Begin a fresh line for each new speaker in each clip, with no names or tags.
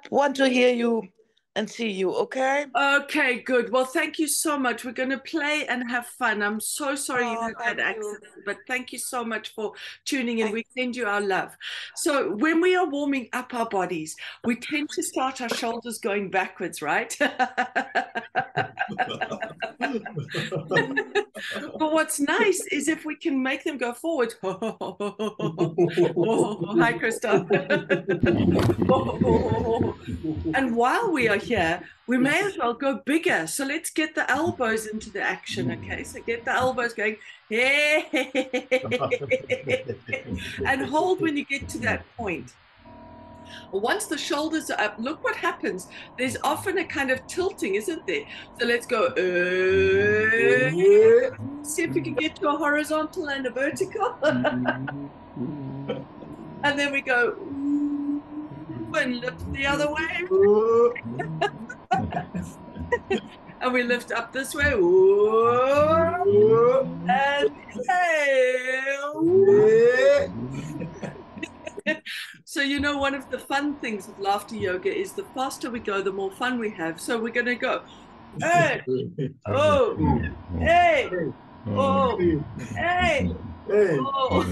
want to hear you and see you, okay?
Okay, good. Well, thank you so much. We're going to play and have fun. I'm so sorry you
Oh,
had that
thank you.
accident, but thank you so much for tuning in.
Thank
We send you our love. So, when we are warming up our bodies, we tend to start our shoulders going backwards, right? But what's nice is if we can make them go forward. Oh, hi, Christoph. And while we are here, we may as well go bigger. So let's get the elbows into the action. Okay, so get the elbows going. And hold when you get to that point. Once the shoulders are up, look what happens. There's often a kind of tilting, isn't there? So let's go. See if we can get to a horizontal and a vertical. And then we go and lift the other way. And we lift up this way. And so, one of the fun things with laughter yoga is the faster we go, the more fun we have. So we're going to go. Hey, oh, hey, oh, hey. Oh,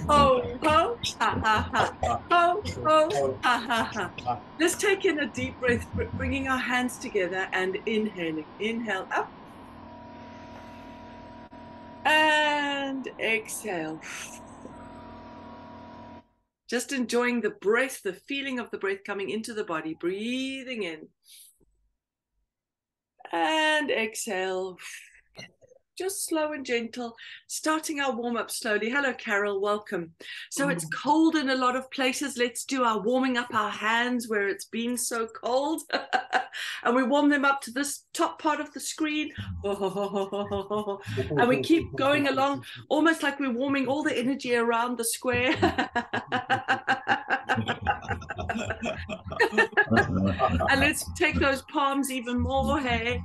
oh, oh, ha, ha, ha. Oh, oh, ha, ha, ha. Let's take in a deep breath, bringing our hands together and inhaling. Inhale up. And exhale. Just enjoying the breath, the feeling of the breath coming into the body. Breathing in. And exhale. Just slow and gentle, starting our warm-up slowly. Hello, Carol, welcome. So it's cold in a lot of places. Let's do our warming up our hands where it's been so cold. And we warm them up to this top part of the screen. And we keep going along, almost like we're warming all the energy around the square. And let's take those palms even more, hey.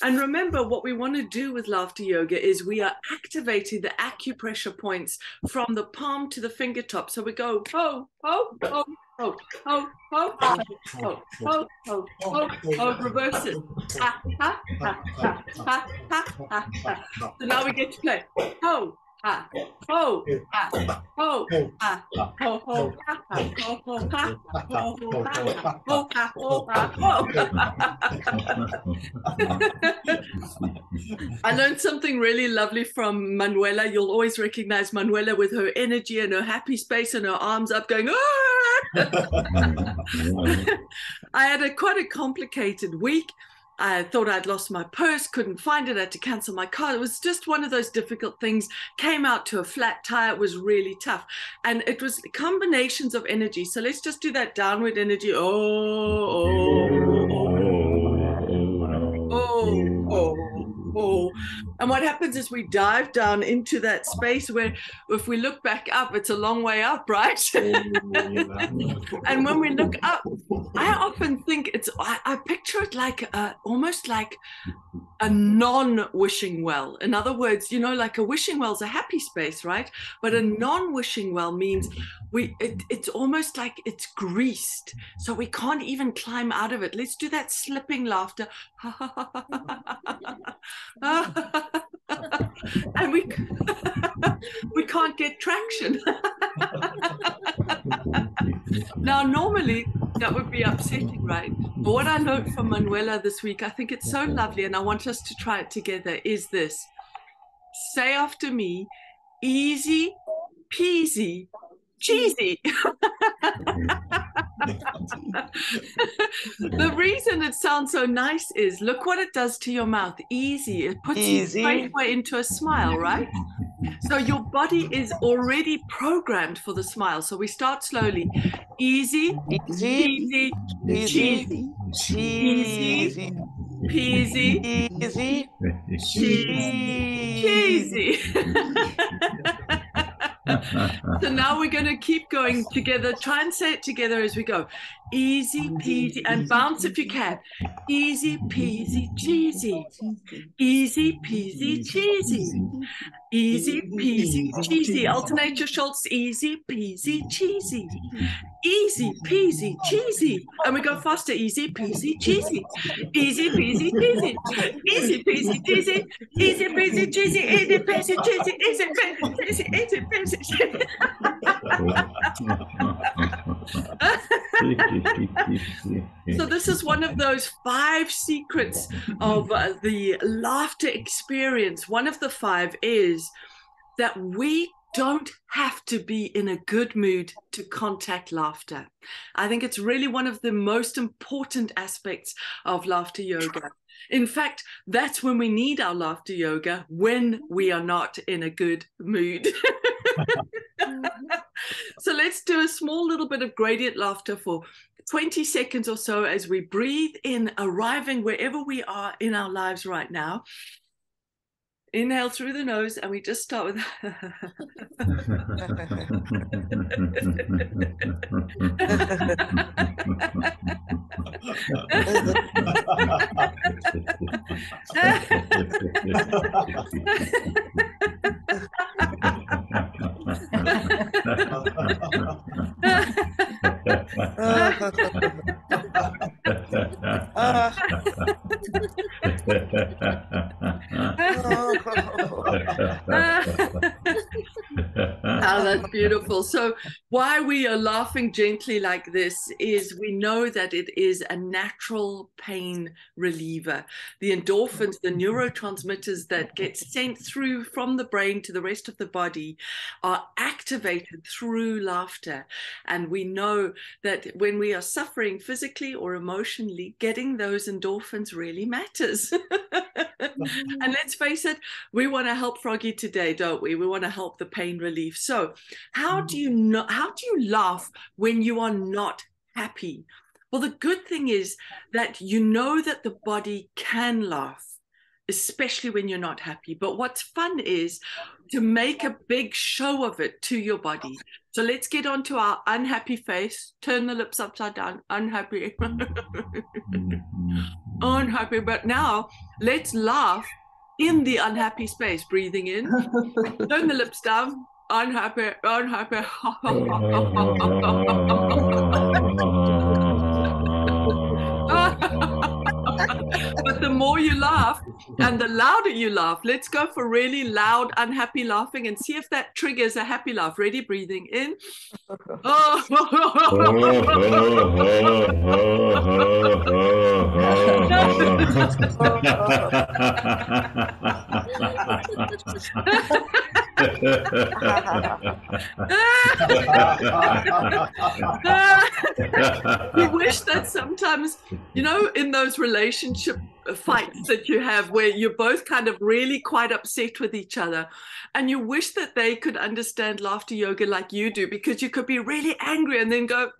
And remember, what we want to do with laughter yoga is we are activating the acupressure points from the palm to the fingertip. So we go, ho, ho, ho, ho, ho, ho, ho, ho, ho, ho, ho, reverse it. Ha, ha, ha, ha, ha, ha, ha, ha. So now we get to play. Ho, ha, ho, ha, ho, ha, ho, ho, ha, ha, ho, ho, ha, ho, ho, ha, ho, ha, ho, I learned something really lovely from Manuela. You'll always recognize Manuela with her energy and her happy space and her arms up going, ah! I had quite a complicated week. I thought I'd lost my purse, couldn't find it, I had to cancel my car. It was just one of those difficult things. Came out to a flat tire. It was really tough. And it was combinations of energy. So let's just do that downward energy. Oh. And what happens is we dive down into that space where if we look back up, it's a long way up, right? And when we look up, I often think I picture it like almost like a non-wishing well. In other words, like a wishing well is a happy space, right? But a non-wishing well means it's almost like it's greased, so we can't even climb out of it. Let's do that slipping laughter. And we can't get traction. Now, normally that would be upsetting, right? But what I learned from Manuela this week, I think it's so lovely, and I want us to try it together, is this. Say after me, easy peasy cheesy. The reason it sounds so nice is look what it does to your mouth. Easy. It puts you straight away into a smile, right? So your body is already programmed for the smile. So we start slowly. Easy,
Easy,
cheesy,
cheesy,
peasy,
easy,
cheesy. So now we're going to keep going together. Try and say it together as we go. Easy peasy, and bounce if you can. Easy peasy cheesy. Easy peasy cheesy. Easy peasy cheesy. Alternate your shoulders. Easy peasy cheesy. Easy peasy cheesy. And we go faster. Easy peasy cheesy. Easy peasy cheesy. Easy peasy cheesy. Easy peasy cheesy. Easy peasy cheesy. Easy peasy cheesy. Easy peasy cheesy. So this is one of those 5 secrets of the laughter experience. One of the 5 is that we don't have to be in a good mood to contact laughter. I think it's really one of the most important aspects of laughter yoga. In fact, that's when we need our laughter yoga, when we are not in a good mood. So let's do a small little bit of gradient laughter for 20 seconds or so as we breathe in, arriving wherever we are in our lives right now. Inhale through the nose, and we just start with Oh, that's beautiful. So why we are laughing gently like this is we know that it is a natural pain reliever. The endorphins, the neurotransmitters that get sent through from the brain to the rest of the body are activated through laughter. And we know that when we are suffering physically or emotionally, getting those endorphins really matters. And let's face it, we want to help Froggy today, don't we? We want to help the pain relief. So how do you laugh when you are not happy? Well, the good thing is that you know that the body can laugh, especially when you're not happy. But what's fun is to make a big show of it to your body. So let's get onto our unhappy face. Turn the lips upside down. Unhappy. Unhappy. But now let's laugh in the unhappy space. Breathing in. Turn the lips down. Unhappy. Unhappy. But the more you laugh and the louder you laugh, let's go for really loud, unhappy laughing and see if that triggers a happy laugh. Ready? Breathing in. We wish that sometimes, you know, in those relationship fights that you have where you're both kind of really quite upset with each other, and you wish that they could understand laughter yoga like you do, because you could be really angry and then go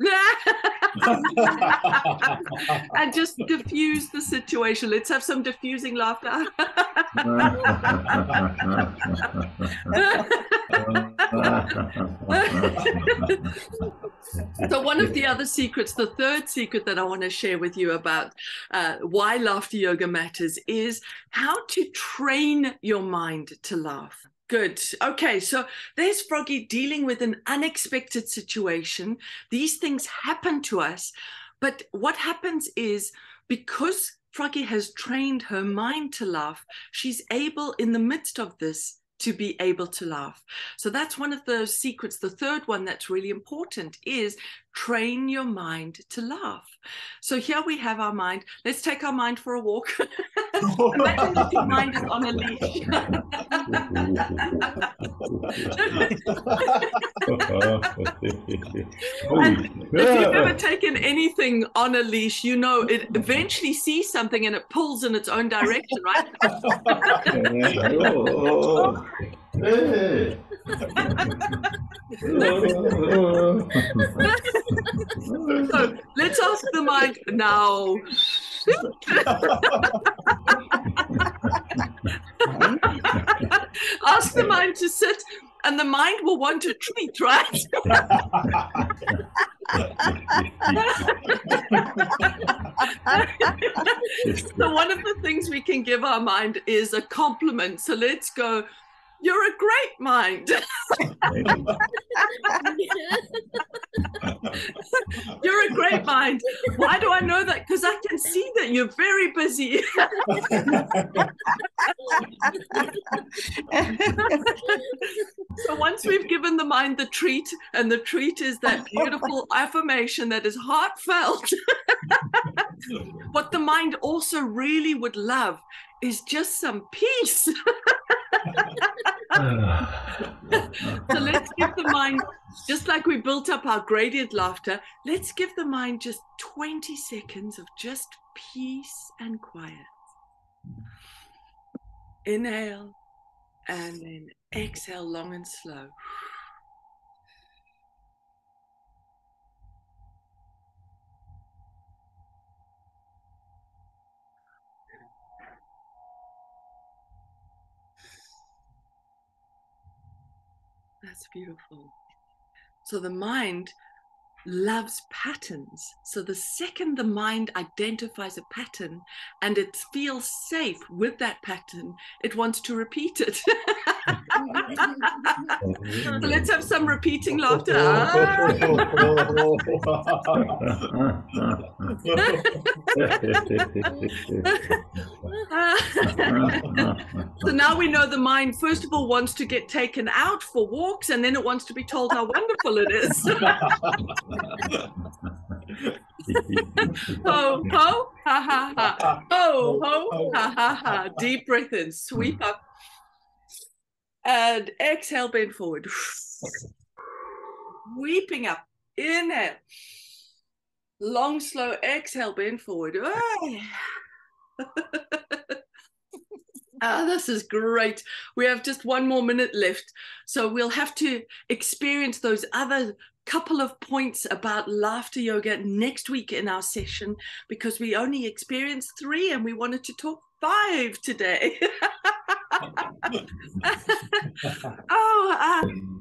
and just diffuse the situation. Let's have some diffusing laughter. So one of the other secrets, the third secret that I want to share with you about why laughter yoga matters, is how to train your mind to laugh. Good. Okay, so there's Froggy dealing with an unexpected situation. These things happen to us, but what happens is, because Froggy has trained her mind to laugh, she's able, in the midst of this, to be able to laugh. So that's one of those secrets. The third one that's really important is train your mind to laugh. So here we have our mind. Let's take our mind for a walk. Imagine that your mind is on a leash. And if you've ever taken anything on a leash, you know it eventually sees something and it pulls in its own direction, right? So let's ask the mind now. Ask the mind to sit, and the mind will want a treat, right? So one of the things we can give our mind is a compliment. So let's go, you're a great mind. You're a great mind. Why do I know that? Because I can see that you're very busy. So once we've given the mind the treat, and the treat is that beautiful affirmation that is heartfelt, what the mind also really would love is just some peace. So let's give the mind, just like we built up our gradient laughter, let's give the mind just 20 seconds of just peace and quiet. Inhale and then exhale long and slow. That's beautiful. So the mind loves patterns. So the second the mind identifies a pattern and it feels safe with that pattern, it wants to repeat it. So let's have some repeating laughter. So now we know the mind, first of all, wants to get taken out for walks, and then it wants to be told how wonderful it is. Ho, ho, ha, ha, ha. Ho, ho, ha, ha, ha. Deep breath in, sweep up. And exhale, bend forward. Sweeping up. Inhale. Long, slow exhale, bend forward. This is great. We have just 1 more minute left. So we'll have to experience those other couple of points about laughter yoga next week in our session, because we only experienced 3 and we wanted to talk 5 today.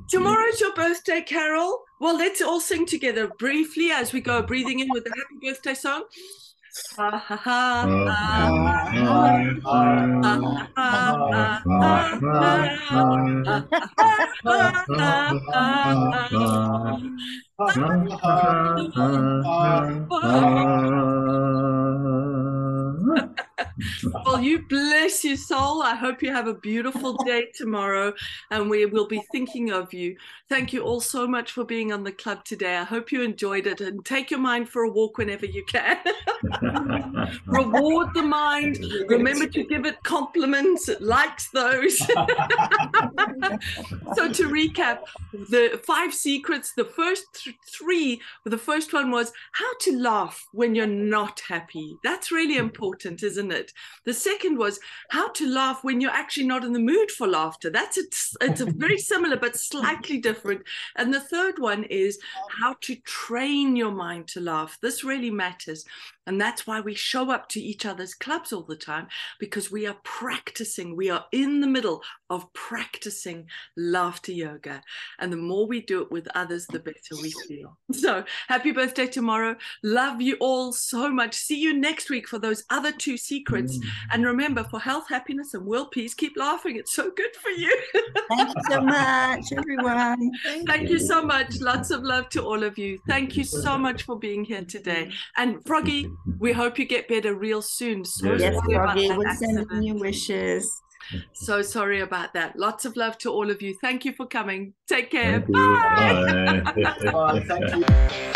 Tomorrow's your birthday, Carol. Well, let's all sing together briefly as we go, breathing in with the happy birthday song. Ha ha ha Well, you bless your soul. I hope you have a beautiful day tomorrow, and we will be thinking of you. Thank you all so much for being on the club today. I hope you enjoyed it, and take your mind for a walk whenever you can. Reward the mind. Remember to give it compliments. It likes those. So to recap, the 5 secrets, the first 3, the first one was how to laugh when you're not happy. That's really important, isn't it? The second was how to laugh when you're actually not in the mood for laughter. It's a very similar but slightly different. And the third one is how to train your mind to laugh. This really matters. And that's why we show up to each other's clubs all the time, because we are practicing. We are in the middle of practicing laughter yoga. And the more we do it with others, the better we feel. So happy birthday tomorrow. Love you all so much. See you next week for those other 2 secrets. And remember, for health, happiness, and world peace, keep laughing. It's so good for you.
Thank you so much, everyone.
Thank you so much. Lots of love to all of you. Thank you so much for being here today. And Froggy, we hope you get better real soon. So
Yes,
sorry about
Froggy,
that
we're
accident.
sending you wishes.
So sorry about that. Lots of love to all of you. Thank you for coming. Take care.
Thank you.
Bye.
Bye.
Bye. Thank you.